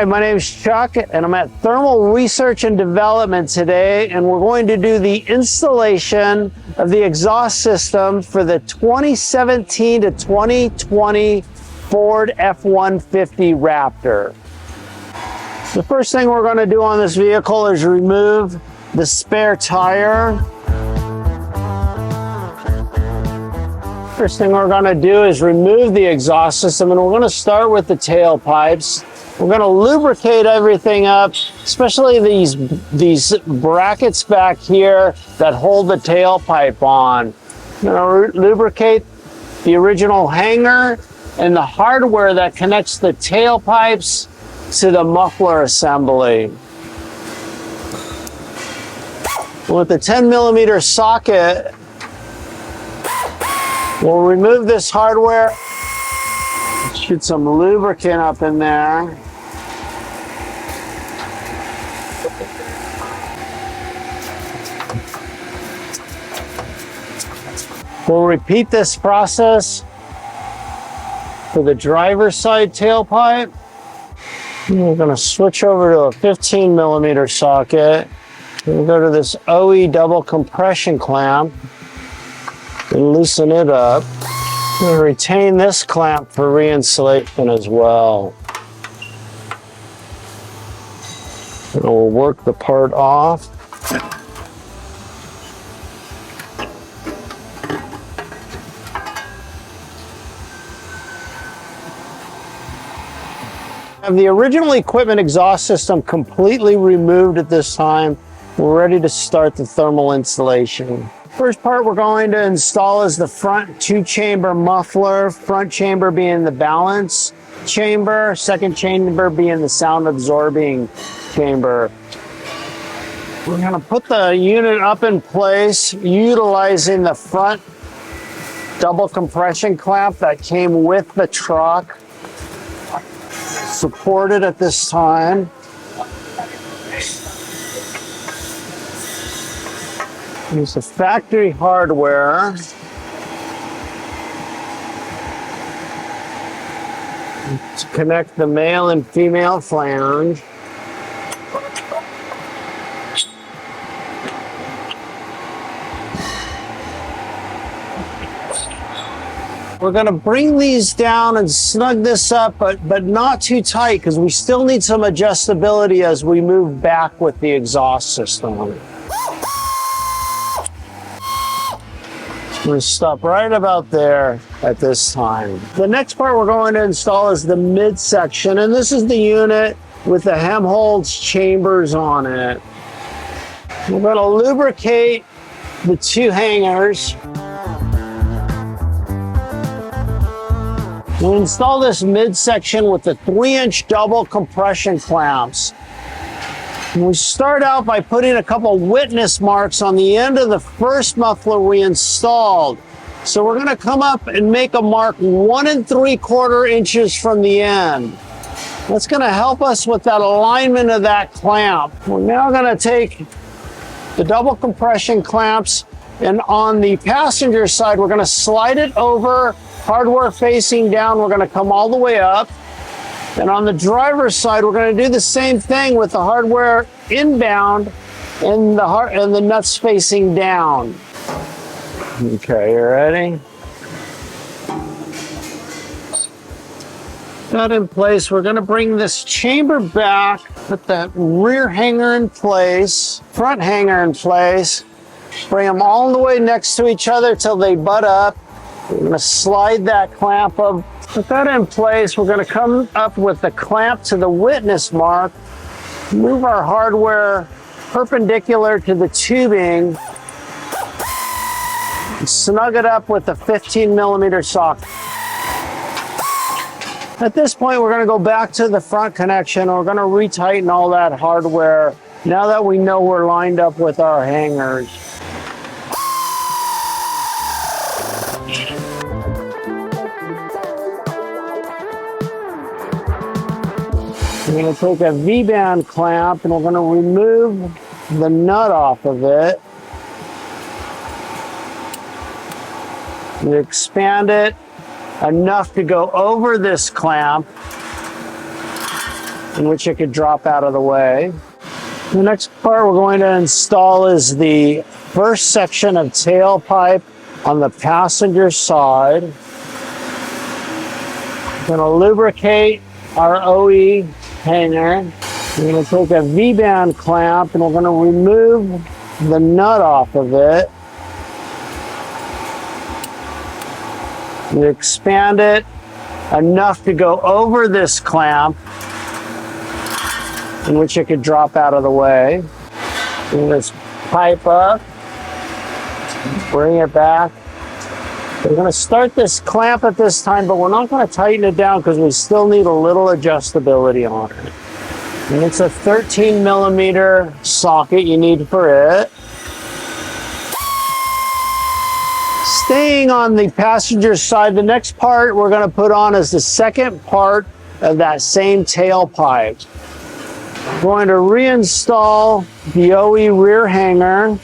Hi, my name is Chuck, and I'm at Thermal Research and Development today, and we're going to do the installation of the exhaust system for the 2017 to 2020 Ford F-150 Raptor. The first thing we're going to do on this vehicle is remove the spare tire. First thing we're going to do is remove the exhaust system, and we're going to start with the tailpipes. We're going to lubricate everything up, especially these brackets back here that hold the tailpipe on. I'm going to lubricate the original hanger and the hardware that connects the tailpipes to the muffler assembly. With the 10mm socket, we'll remove this hardware, shoot some lubricant up in there. We'll repeat this process for the driver's side tailpipe. We're going to switch over to a 15mm socket. We'll go to this OE double compression clamp and loosen it up. We'll retain this clamp for reinstallation as well. And we'll work the part off. Have the original equipment exhaust system completely removed at this time. We're ready to start the thermal installation. First part we're going to install is the front two-chamber muffler, front chamber being the balance chamber, second chamber being the sound absorbing chamber. We're going to put the unit up in place utilizing the front double compression clamp that came with the truck. Supported at this time. Use the factory hardware to connect the male and female flange. We're going to bring these down and snug this up, but not too tight, because we still need some adjustability as we move back with the exhaust system. We're going to stop right about there at this time. The next part we're going to install is the midsection, and this is the unit with the Helmholtz Chambers on it. We're going to lubricate the two hangers. We install this midsection with the 3-inch double compression clamps. And we start out by putting a couple witness marks on the end of the first muffler we installed. So we're going to come up and make a mark 1 3/4 inches from the end. That's going to help us with that alignment of that clamp. We're now going to take the double compression clamps, and on the passenger side, we're going to slide it over, hardware facing down. We're going to come all the way up. And on the driver's side, we're going to do the same thing with the hardware inbound and the nuts facing down. Okay, you ready? That in place, we're going to bring this chamber back, put that rear hanger in place, front hanger in place, bring them all the way next to each other till they butt up. We're going to slide that clamp up. Put that in place. We're going to come up with the clamp to the witness mark, move our hardware perpendicular to the tubing, and snug it up with the 15mm socket. At this point, we're going to go back to the front connection. We're going to retighten all that hardware now that we know we're lined up with our hangers. We're going to take a V-band clamp and we're going to remove the nut off of it. We expand it enough to go over this clamp. in which it could drop out of the way. The next part we're going to install is the first section of tailpipe on the passenger side. We're going to lubricate our OE hanger. We're going to take a V-band clamp and we're going to remove the nut off of it. We expand it enough to go over this clamp in which it could drop out of the way. Bring this pipe up, bring it back. We're going to start this clamp at this time, but we're not going to tighten it down because we still need a little adjustability on it. And it's a 13 millimeter socket you need for it. Staying on the passenger side, the next part we're going to put on is the second part of that same tailpipe. We're going to reinstall the OE rear hanger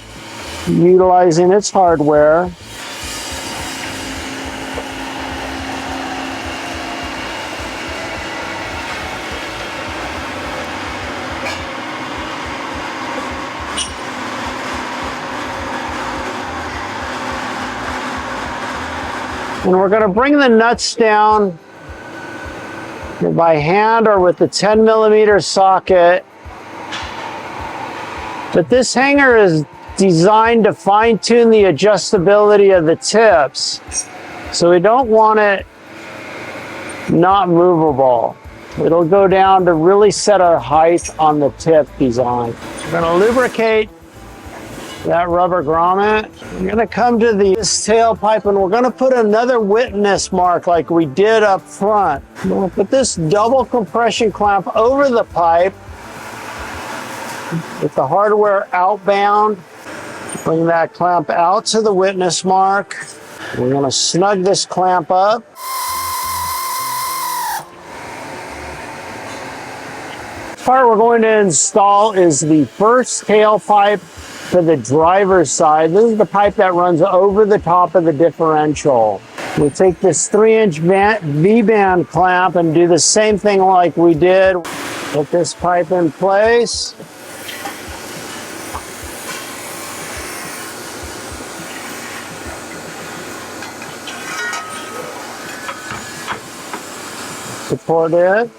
utilizing its hardware. And we're going to bring the nuts down by hand or with the 10 millimeter socket. But this hanger is designed to fine-tune the adjustability of the tips. So we don't want it not movable. It'll go down to really set our height on the tip design. We're going to lubricate that rubber grommet. We're going to come to this tailpipe and we're going to put another witness mark like we did up front. We're going to put this double compression clamp over the pipe with the hardware outbound. Bring that clamp out to the witness mark. We're going to snug this clamp up. The part we're going to install is the first tailpipe for the driver's side. This is the pipe that runs over the top of the differential. We take this 3-inch V-band clamp and do the same thing like we did. Put this pipe in place. Support it.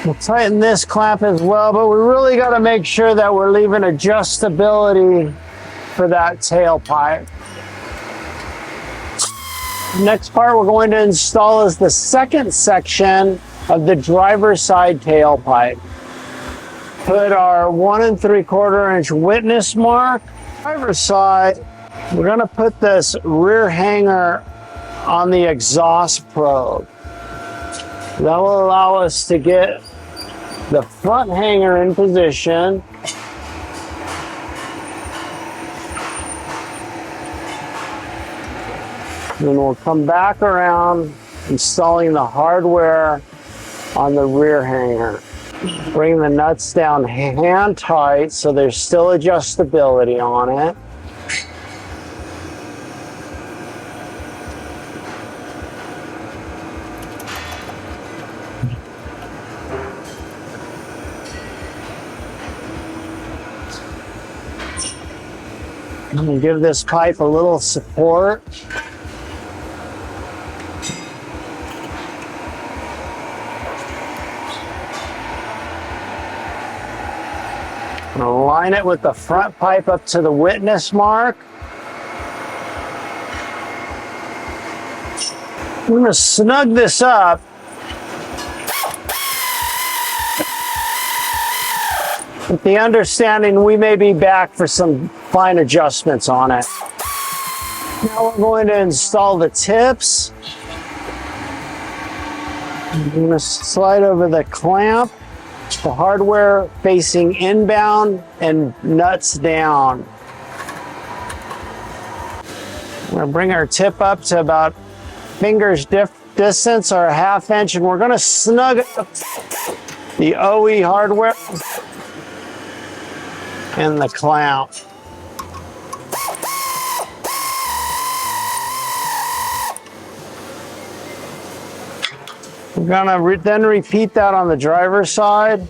We'll tighten this clamp as well, but we really got to make sure that we're leaving adjustability for that tailpipe. Next part we're going to install is the second section of the driver's side tailpipe. Put our 1 3/4 inch witness mark. Driver's side, we're going to put this rear hanger on the exhaust probe. That will allow us to get the front hanger in position. Then we'll come back around installing the hardware on the rear hanger. Bring the nuts down hand tight so there's still adjustability on it. And give this pipe a little support. And align it with the front pipe up to the witness mark. We're going to snug this up. With the understanding we may be back for some fine adjustments on it. Now we're going to install the tips. I'm going to slide over the clamp, the hardware facing inbound and nuts down. We're going to bring our tip up to about fingers distance or a 1/2 inch, and we're going to snug it the OE hardware, and the clamp. We're gonna then repeat that on the driver's side.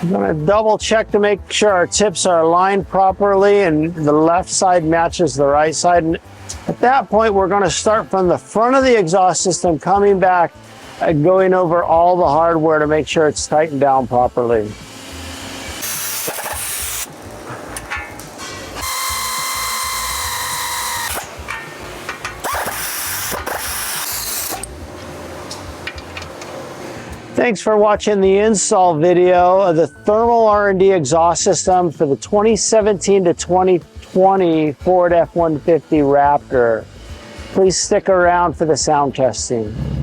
I'm going to double check to make sure our tips are aligned properly and the left side matches the right side. And at that point, we're going to start from the front of the exhaust system, coming back and going over all the hardware to make sure it's tightened down properly. Thanks for watching the install video of the Thermal R&D exhaust system for the 2017 to 2020 Ford F-150 Raptor. Please stick around for the sound testing.